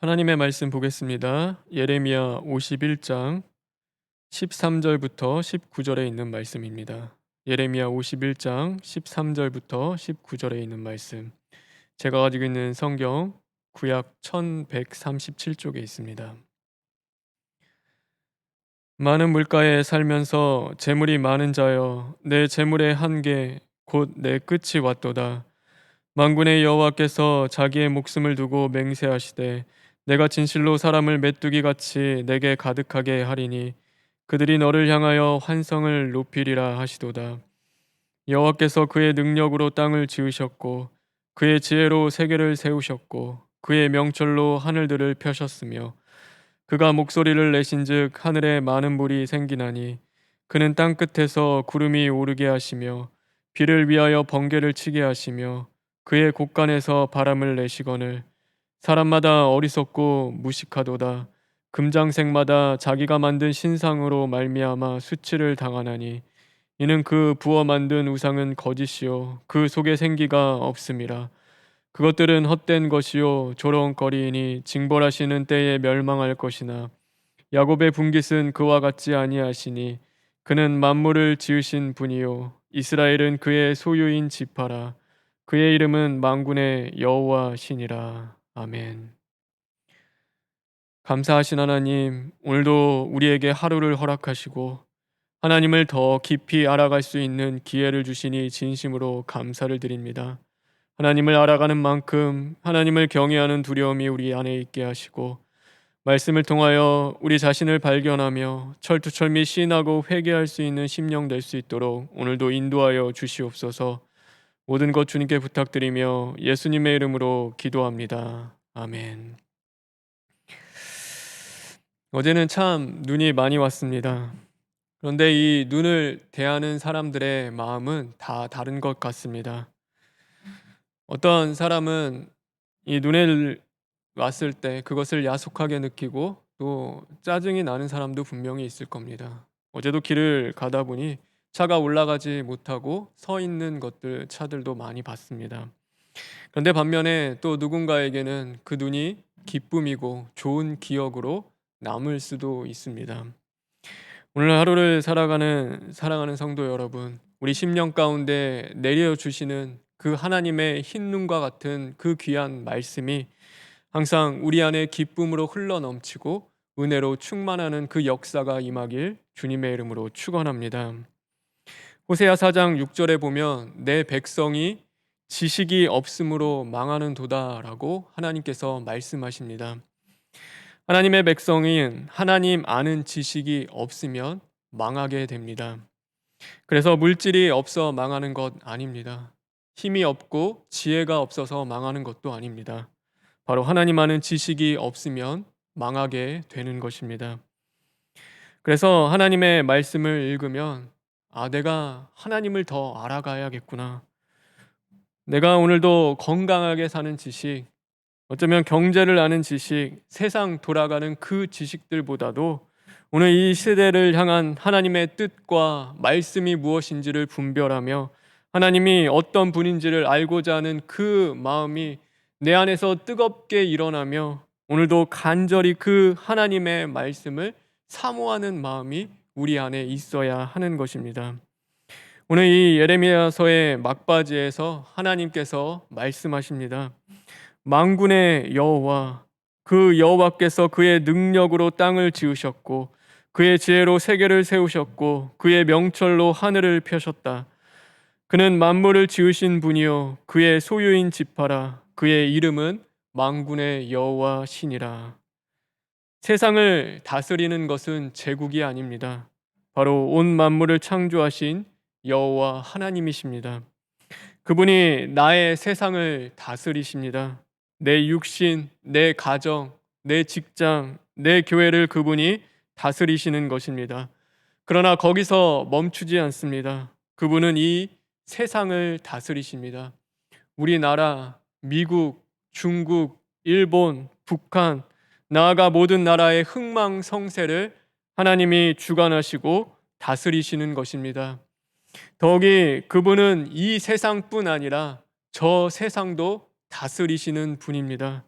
하나님의 말씀 보겠습니다. 예레미야 51장 13절부터 19절에 있는 말씀입니다. 예레미야 51장 13절부터 19절에 있는 말씀. 제가 가지고 있는 성경 구약 1137쪽에 있습니다. 많은 물가에 살면서 재물이 많은 자여, 내 재물의 한계 곧 내 끝이 왔도다. 만군의 여호와께서 자기의 목숨을 두고 맹세하시되 내가 진실로 사람을 메뚜기 같이 내게 가득하게 하리니 그들이 너를 향하여 환성을 높이리라 하시도다. 여호와께서 그의 능력으로 땅을 지으셨고 그의 지혜로 세계를 세우셨고 그의 명철로 하늘들을 펴셨으며 그가 목소리를 내신즉 하늘에 많은 물이 생기나니 그는 땅 끝에서 구름이 오르게 하시며 비를 위하여 번개를 치게 하시며 그의 곳간에서 바람을 내시거늘 사람마다 어리석고 무식하도다. 금장색마다 자기가 만든 신상으로 말미암아 수치를 당하나니 이는 그 부어 만든 우상은 거짓이요 그 속에 생기가 없음이라. 그것들은 헛된 것이요 조롱거리이니 징벌하시는 때에 멸망할 것이나 야곱의 분깃은 그와 같지 아니하시니 그는 만물을 지으신 분이요 이스라엘은 그의 소유인 지파라. 그의 이름은 만군의 여호와시니라. 아멘. 감사하신 하나님, 오늘도 우리에게 하루를 허락하시고 하나님을 더 깊이 알아갈 수 있는 기회를 주시니 진심으로 감사를 드립니다. 하나님을 알아가는 만큼 하나님을 경외하는 두려움이 우리 안에 있게 하시고 말씀을 통하여 우리 자신을 발견하며 철두철미 시인하고 회개할 수 있는 심령 될 수 있도록 오늘도 인도하여 주시옵소서. 모든 것 주님께 부탁드리며 예수님의 이름으로 기도합니다. 아멘. 어제는 참 눈이 많이 왔습니다. 그런데 이 눈을 대하는 사람들의 마음은 다 다른 것 같습니다. 어떤 사람은 이 눈에 왔을 때 그것을 야속하게 느끼고 또 짜증이 나는 사람도 분명히 있을 겁니다. 어제도 길을 가다 보니 차가 올라가지 못하고 서 있는 차들도 많이 봤습니다. 그런데 반면에 또 누군가에게는 그 눈이 기쁨이고 좋은 기억으로 남을 수도 있습니다. 오늘 하루를 살아가는 사랑하는 성도 여러분, 우리 심령 가운데 내려주시는 그 하나님의 흰 눈과 같은 그 귀한 말씀이 항상 우리 안에 기쁨으로 흘러넘치고 은혜로 충만하는 그 역사가 임하길 주님의 이름으로 축원합니다. 호세아 4장 6절에 보면 내 백성이 지식이 없음으로 망하는 도다라고 하나님께서 말씀하십니다. 하나님의 백성인 하나님 아는 지식이 없으면 망하게 됩니다. 그래서 물질이 없어 망하는 것 아닙니다. 힘이 없고 지혜가 없어서 망하는 것도 아닙니다. 바로 하나님 아는 지식이 없으면 망하게 되는 것입니다. 그래서 하나님의 말씀을 읽으면 내가 하나님을 더 알아가야겠구나. 내가 오늘도 건강하게 사는 지식, 어쩌면 경제를 아는 지식, 세상 돌아가는 그 지식들보다도 오늘 이 시대를 향한 하나님의 뜻과 말씀이 무엇인지를 분별하며 하나님이 어떤 분인지를 알고자 하는 그 마음이 내 안에서 뜨겁게 일어나며 오늘도 간절히 그 하나님의 말씀을 사모하는 마음이 우리 안에 있어야 하는 것입니다. 오늘 이 예레미야서의 막바지에서 하나님께서 말씀하십니다. 만군의 여호와, 그 여호와께서 그의 능력으로 땅을 지으셨고 그의 지혜로 세계를 세우셨고 그의 명철로 하늘을 펴셨다. 그는 만물을 지으신 분이요 그의 소유인 지파라. 그의 이름은 만군의 여호와시니라. 세상을 다스리는 것은 제국이 아닙니다. 바로 온 만물을 창조하신 여호와 하나님이십니다. 그분이 나의 세상을 다스리십니다. 내 육신, 내 가정, 내 직장, 내 교회를 그분이 다스리시는 것입니다. 그러나 거기서 멈추지 않습니다. 그분은 이 세상을 다스리십니다. 우리나라, 미국, 중국, 일본, 북한, 나아가 모든 나라의 흥망성쇠를 하나님이 주관하시고 다스리시는 것입니다. 더욱이 그분은 이 세상뿐 아니라 저 세상도 다스리시는 분입니다.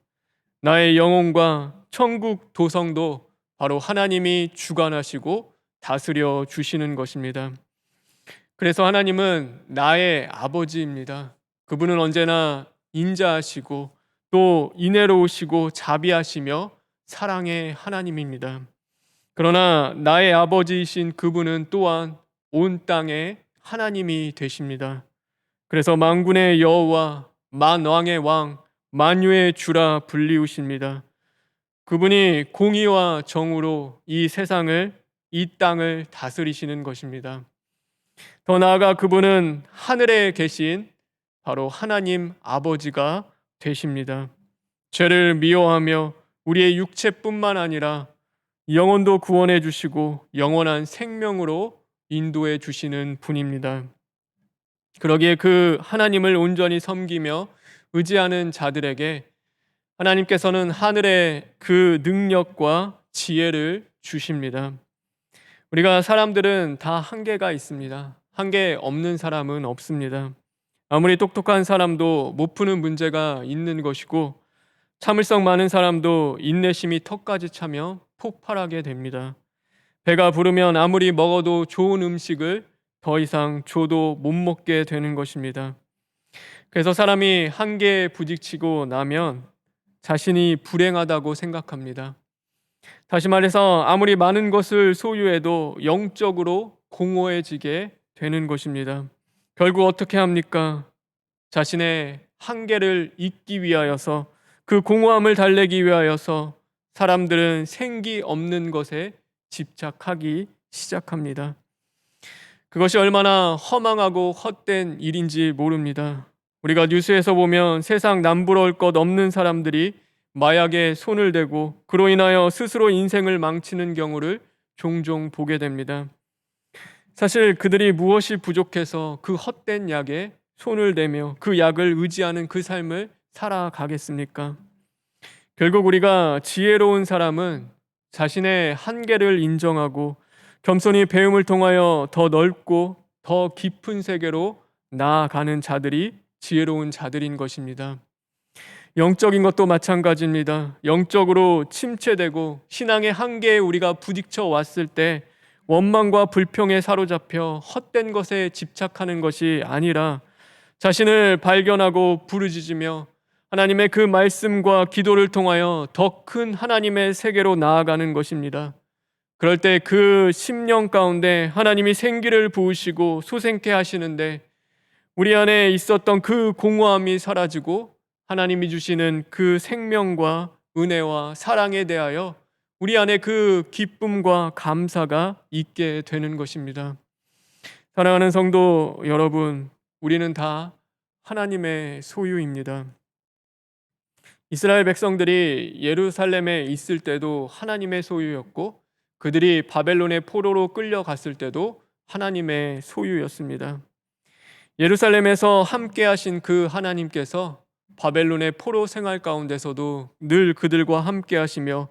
나의 영혼과 천국 도성도 바로 하나님이 주관하시고 다스려 주시는 것입니다. 그래서 하나님은 나의 아버지입니다. 그분은 언제나 인자하시고 또 인애로우시고 자비하시며 사랑의 하나님입니다. 그러나 나의 아버지이신 그분은 또한 온 땅의 하나님이 되십니다. 그래서 만군의 여호와, 만왕의 왕, 만유의 주라 불리우십니다. 그분이 공의와 정의로 이 세상을, 이 땅을 다스리시는 것입니다. 더 나아가 그분은 하늘에 계신 바로 하나님 아버지가 되십니다. 죄를 미워하며 우리의 육체뿐만 아니라 영혼도 구원해 주시고 영원한 생명으로 인도해 주시는 분입니다. 그러기에 그 하나님을 온전히 섬기며 의지하는 자들에게 하나님께서는 하늘의 그 능력과 지혜를 주십니다. 우리가 사람들은 다 한계가 있습니다. 한계 없는 사람은 없습니다. 아무리 똑똑한 사람도 못 푸는 문제가 있는 것이고 참을성 많은 사람도 인내심이 턱까지 차며 폭발하게 됩니다. 배가 부르면 아무리 먹어도 좋은 음식을 더 이상 줘도 못 먹게 되는 것입니다. 그래서 사람이 한계에 부딪히고 나면 자신이 불행하다고 생각합니다. 다시 말해서 아무리 많은 것을 소유해도 영적으로 공허해지게 되는 것입니다. 결국 어떻게 합니까? 자신의 한계를 잊기 위하여서, 그 공허함을 달래기 위하여서 사람들은 생기 없는 것에 집착하기 시작합니다. 그것이 얼마나 허망하고 헛된 일인지 모릅니다. 우리가 뉴스에서 보면 세상 남부러울 것 없는 사람들이 마약에 손을 대고 그로 인하여 스스로 인생을 망치는 경우를 종종 보게 됩니다. 사실 그들이 무엇이 부족해서 그 헛된 약에 손을 대며 그 약을 의지하는 그 삶을 살아가겠습니까? 결국 우리가 지혜로운 사람은 자신의 한계를 인정하고 겸손히 배움을 통하여 더 넓고 더 깊은 세계로 나아가는 자들이 지혜로운 자들인 것입니다. 영적인 것도 마찬가지입니다. 영적으로 침체되고 신앙의 한계에 우리가 부딪혀 왔을 때 원망과 불평에 사로잡혀 헛된 것에 집착하는 것이 아니라 자신을 발견하고 부르짖으며 하나님의 그 말씀과 기도를 통하여 더 큰 하나님의 세계로 나아가는 것입니다. 그럴 때 그 심령 가운데 하나님이 생기를 부으시고 소생케 하시는데 우리 안에 있었던 그 공허함이 사라지고 하나님이 주시는 그 생명과 은혜와 사랑에 대하여 우리 안에 그 기쁨과 감사가 있게 되는 것입니다. 사랑하는 성도 여러분, 우리는 다 하나님의 소유입니다. 이스라엘 백성들이 예루살렘에 있을 때도 하나님의 소유였고 그들이 바벨론의 포로로 끌려갔을 때도 하나님의 소유였습니다. 예루살렘에서 함께 하신 그 하나님께서 바벨론의 포로 생활 가운데서도 늘 그들과 함께 하시며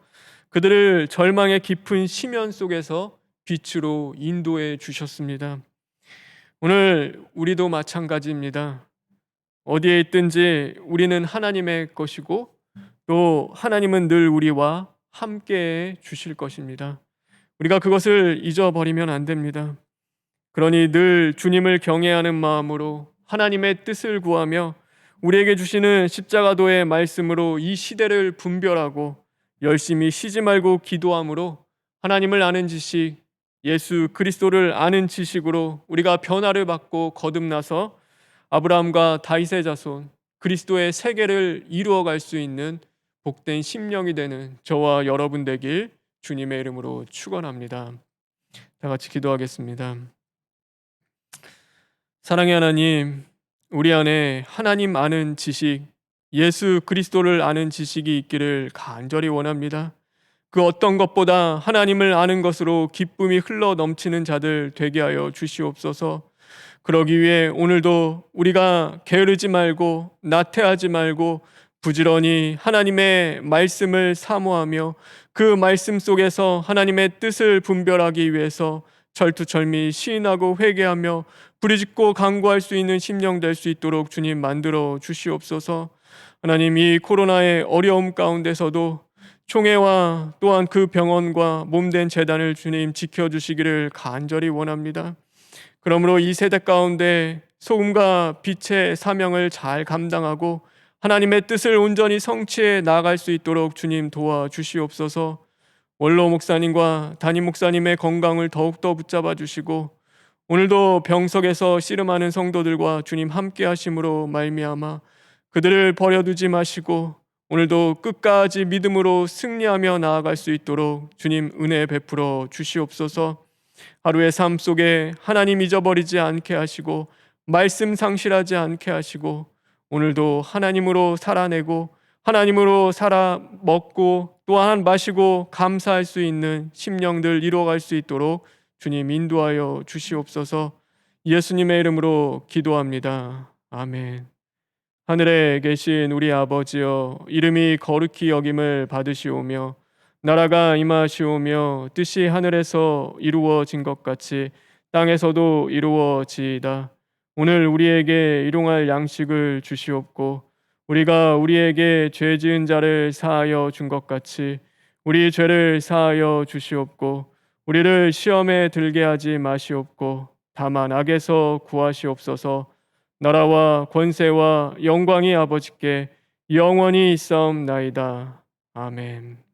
그들을 절망의 깊은 심연 속에서 빛으로 인도해 주셨습니다. 오늘 우리도 마찬가지입니다. 어디에 있든지 우리는 하나님의 것이고 또 하나님은 늘 우리와 함께 주실 것입니다. 우리가 그것을 잊어버리면 안 됩니다. 그러니 늘 주님을 경외하는 마음으로 하나님의 뜻을 구하며 우리에게 주시는 십자가도의 말씀으로 이 시대를 분별하고 열심히 쉬지 말고 기도함으로 하나님을 아는 지식, 예수 그리스도를 아는 지식으로 우리가 변화를 받고 거듭나서 아브라함과 다윗의 자손 그리스도의 세계를 이루어갈 수 있는 복된 심령이 되는 저와 여러분 되길 주님의 이름으로 축원합니다. 다 같이 기도하겠습니다. 사랑의 하나님, 우리 안에 하나님 아는 지식, 예수 그리스도를 아는 지식이 있기를 간절히 원합니다. 그 어떤 것보다 하나님을 아는 것으로 기쁨이 흘러 넘치는 자들 되게 하여 주시옵소서. 그러기 위해 오늘도 우리가 게으르지 말고 나태하지 말고 부지런히 하나님의 말씀을 사모하며 그 말씀 속에서 하나님의 뜻을 분별하기 위해서 절투절미 시인하고 회개하며 부르짖고 간구할 수 있는 심령 될 수 있도록 주님 만들어 주시옵소서. 하나님, 이 코로나의 어려움 가운데서도 총회와 또한 그 병원과 몸된 재단을 주님 지켜주시기를 간절히 원합니다. 그러므로 이 세대 가운데 소금과 빛의 사명을 잘 감당하고 하나님의 뜻을 온전히 성취해 나아갈 수 있도록 주님 도와주시옵소서. 원로 목사님과 담임 목사님의 건강을 더욱더 붙잡아 주시고 오늘도 병석에서 씨름하는 성도들과 주님 함께 하심으로 말미암아 그들을 버려두지 마시고 오늘도 끝까지 믿음으로 승리하며 나아갈 수 있도록 주님 은혜 베풀어 주시옵소서. 하루의 삶 속에 하나님 잊어버리지 않게 하시고 말씀 상실하지 않게 하시고 오늘도 하나님으로 살아내고 하나님으로 살아 먹고 또한 마시고 감사할 수 있는 심령들 이루어갈 수 있도록 주님 인도하여 주시옵소서. 예수님의 이름으로 기도합니다. 아멘. 하늘에 계신 우리 아버지여, 이름이 거룩히 여김을 받으시오며 나라가 임하시오며 뜻이 하늘에서 이루어진 것 같이 땅에서도 이루어지이다. 오늘 우리에게 일용할 양식을 주시옵고 우리가 우리에게 죄 지은 자를 사하여 준 것 같이 우리 죄를 사하여 주시옵고 우리를 시험에 들게 하지 마시옵고 다만 악에서 구하시옵소서. 나라와 권세와 영광이 아버지께 영원히 있사옵나이다. 아멘.